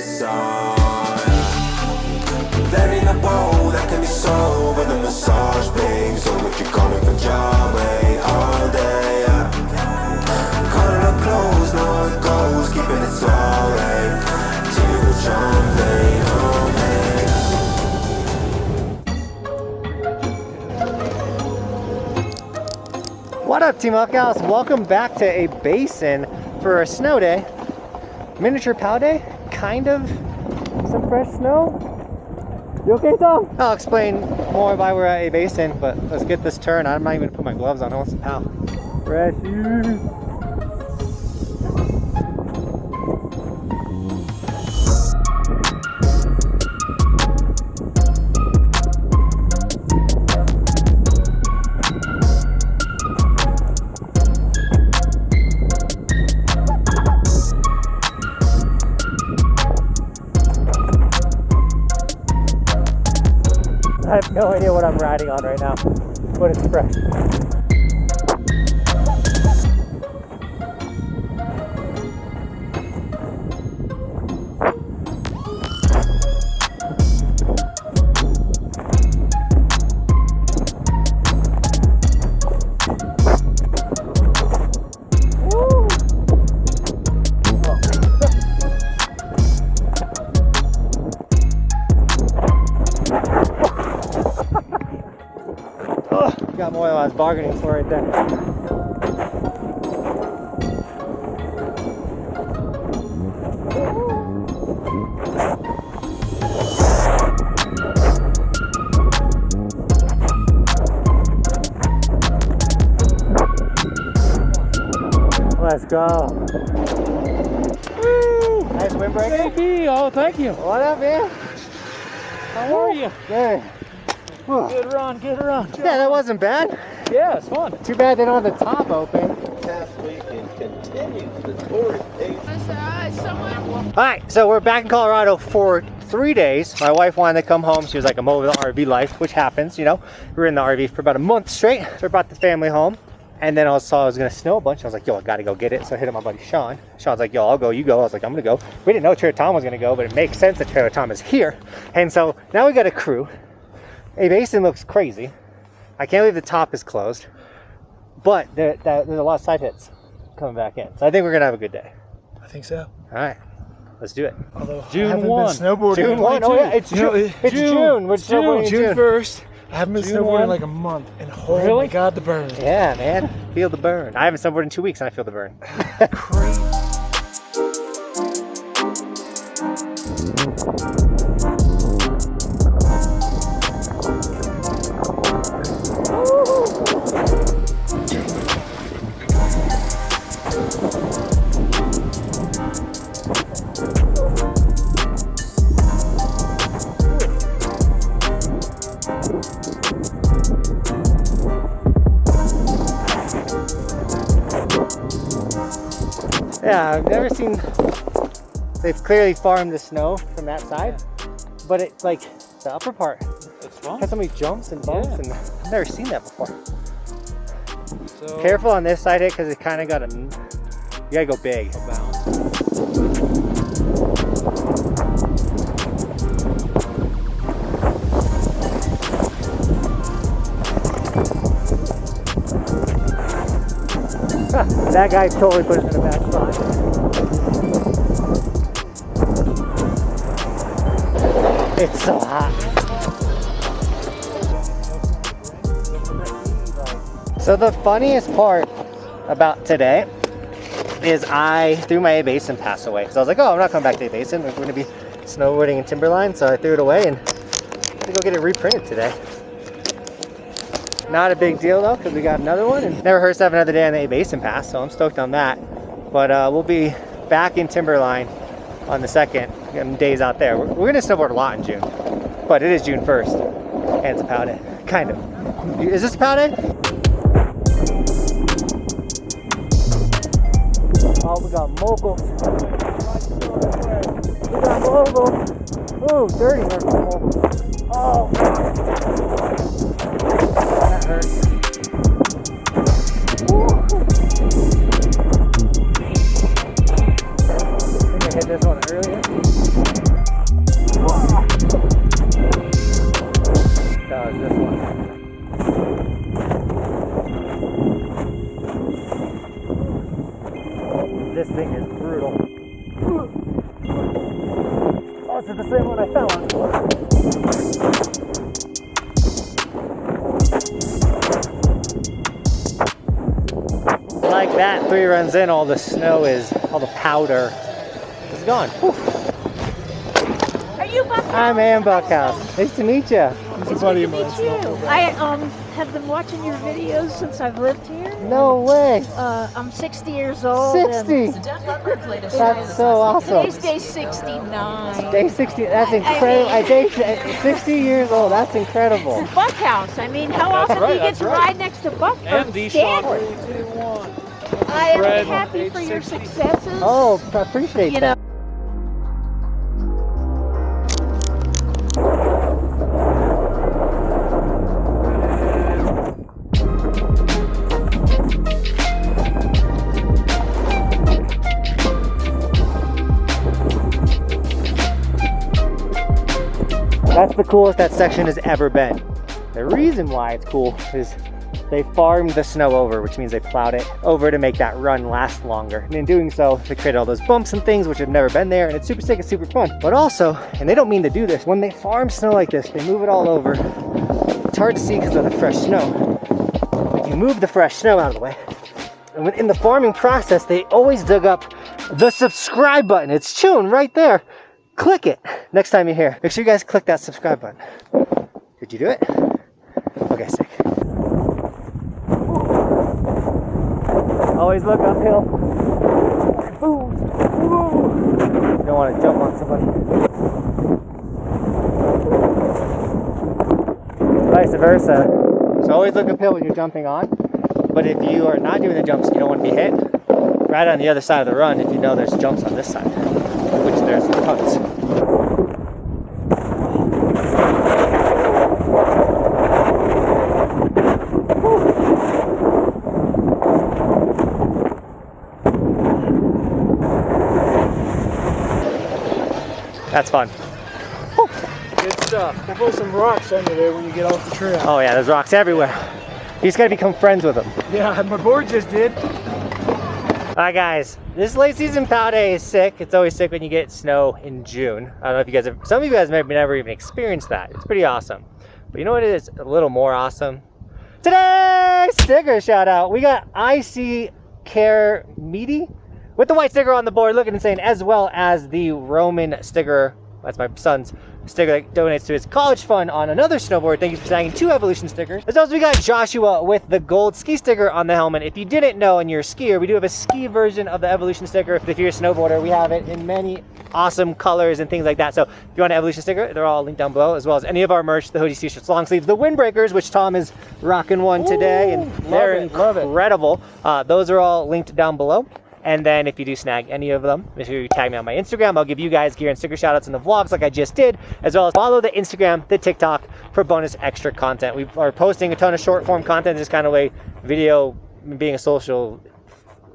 sun. That ain't a bowl that can be sold with a massage, babe. So what you calling for job, all day? Calling up close, know how it goes, keeping it solid. Till you jump, babe, What up, Team Buckhouse? Welcome back to a basin for a snow day. Miniature pow day, kind of. Some fresh snow. You okay, Tom? I'll explain more why we're at a basin, but let's get this turn. I'm not even gonna put my gloves on. I want some pow. Fresh. I have no idea what I'm riding on right now, but it's fresh. Got more than I was bargaining for right there. Let's go. Woo! Nice windbreaker. Baby, oh, thank you. What up, man? How are you? Good. Good run, good run. Yeah, that wasn't bad. Yeah, it's fun. Too bad they don't have the top open. past weekend continues the torrid pace. Alright, so we're back in Colorado for 3 days. My wife wanted to come home. She was like, I'm over the RV life, which happens, you know. We were in the RV for about a month straight. So I brought the family home. And then I saw it was gonna snow a bunch. I was like, yo, I gotta go get it. So I hit up my buddy Sean. Sean's like, yo, I'll go, you go. I was like, I'm gonna go. We didn't know Trailer Tom was gonna go, but it makes sense that Trailer Tom is here. And so now we got a crew. A basin looks crazy. I can't believe the top is closed. But there's a lot of side hits coming back in. So I think we're gonna have a good day. I think so. All right, let's do it. Although June I haven't 1. been snowboarding. June 1. Oh yeah, it's June. It's June. We're snowboarding in June 1st. I haven't been June snowboarding 1. in like a month, and oh Really? my god, the burn. Yeah, man. Feel the burn. I haven't snowboarded in 2 weeks and I feel the burn. Crazy. Yeah, I've never seen, they've clearly farmed the snow from that side, but it's like the upper part. It's fun. Has so many jumps and bumps, Yeah. and I've never seen that before. So, Careful on this side hit because it kind of got a, you gotta go big. That guy totally put us in a bad spot. It's so hot. So the funniest part about today is I threw my A Basin pass away because I was like, oh, I'm not coming back to A Basin. We're going to be snowboarding in Timberline, so I threw it away and I'm going to go get it reprinted today. Not a big deal though, because we got another one, and never hurts to have another day on the A Basin pass, so I'm stoked on that. But we'll be back in Timberline on the 2nd, getting days out there. We're gonna snowboard a lot in June, but it is June 1st, and it's a pow day, kind of. Is this a pow day? Oh, we got moguls. We got moguls. Ooh, dirty hurt for moguls. Oh. That hurts. I think I hit this one earlier. as this one. This thing is brutal. Oh, this is the same one I fell on. Like that, 3 runs in, all the snow all the powder is gone. Whew. Are you Buckhouse? I'm Ann Buckhouse. Nice to meet you. It's good to meet you. I have been watching your videos since I've lived here. No way. I'm 60 years old. 60. That's so awesome. Today's day 69. Day 60. That's incredible. Day 60 years old. That's incredible. Buckhouse. I mean, how often do you get to ride next to Buck? And the shot 3, 2, 1. I am Fred, happy for your 60. successes. Oh, I appreciate that. That's the coolest that section has ever been. The reason why it's cool is they farmed the snow over, which means they plowed it over to make that run last longer. And in doing so, they created all those bumps and things which have never been there, and it's super sick, it's super fun. But also, and they don't mean to do this, when they farm snow like this, they move it all over. It's hard to see because of the fresh snow. But you move the fresh snow out of the way. And in the farming process, they always dug up the subscribe button. It's chewing right there. Click it next time you're here. Make sure you guys click that subscribe button. Did you do it? Okay, sick. Always look uphill. Boom. You don't want to jump on somebody. Vice versa. So always look uphill when you're jumping on. But if you are not doing the jumps, you don't want to be hit. Right on the other side of the run, if you know there's jumps on this side, which there's tons. That's fun. Good stuff. We'll put some rocks under there when you get off the trail. Oh yeah, there's rocks everywhere. You just gotta become friends with them. Yeah, my board just did. Alright guys, this late season POW day is sick. It's always sick when you get snow in June. I don't know if you guys have, some of you guys maybe never even experienced that. It's pretty awesome. But you know what is a little more awesome? Today, sticker shout out. We got IC Care Meaty with the white sticker on the board, looking insane, as well as the Roman sticker. That's my son's sticker that donates to his college fund on another snowboard. Thank you for snagging 2 Evolution stickers. As well as we got Joshua with the gold ski sticker on the helmet. If you didn't know and you're a skier, we do have a ski version of the Evolution sticker. If you're a snowboarder, we have it in many awesome colors and things like that. So if you want an Evolution sticker, they're all linked down below, as well as any of our merch, the hoodies, t-shirts, long sleeves, the windbreakers, which Tom is rocking one today, and they're incredible. Those are all linked down below. And then if you do snag any of them, make sure you tag me on my Instagram. I'll give you guys gear and sticker shout outs in the vlogs like I just did, as well as follow the Instagram, the TikTok for bonus extra content. We are posting a ton of short form content, just kind of way video, being a social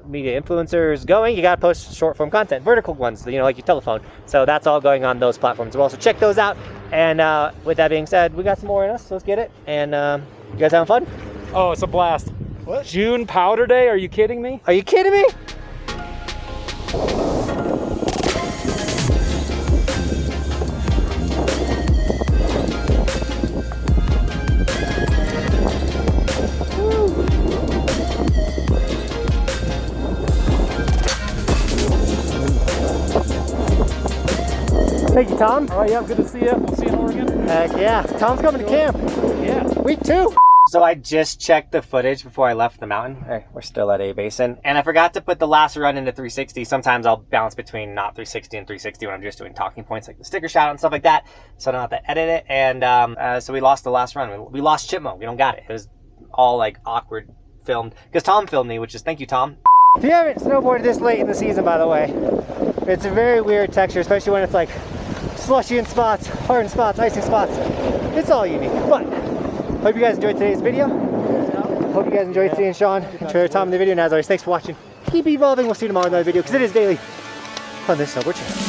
media influencer is going. You gotta post short form content, vertical ones, you know, like your telephone. So that's all going on those platforms as well. So check those out. And with that being said, we got some more in us, so let's get it. And you guys having fun? Oh, it's a blast. What? June powder day? Are you kidding me? Are you kidding me? Thank you, Tom. All right, yeah, good to see you. We'll see you in Oregon. Heck yeah. Tom's coming to camp. Yeah. Week 2. So I just checked the footage before I left the mountain. Hey, we're still at A Basin. And I forgot to put the last run into 360. Sometimes I'll bounce between not 360 and 360 when I'm just doing talking points like the sticker shot and stuff like that. So I don't have to edit it. And so we lost the last run. We lost chip mode. We don't got it. It was all like awkward filmed. Because Tom filmed me, which is thank you, Tom. If you haven't snowboarded this late in the season, by the way, it's a very weird texture, especially when it's like slushy in spots, hard in spots, icy spots. It's all unique. But hope you guys enjoyed today's video. Hope you guys enjoyed seeing Sean and Trailer Tom in the video. And as always, thanks for watching. Keep evolving. We'll see you tomorrow in another video because it is daily on this snowboard channel.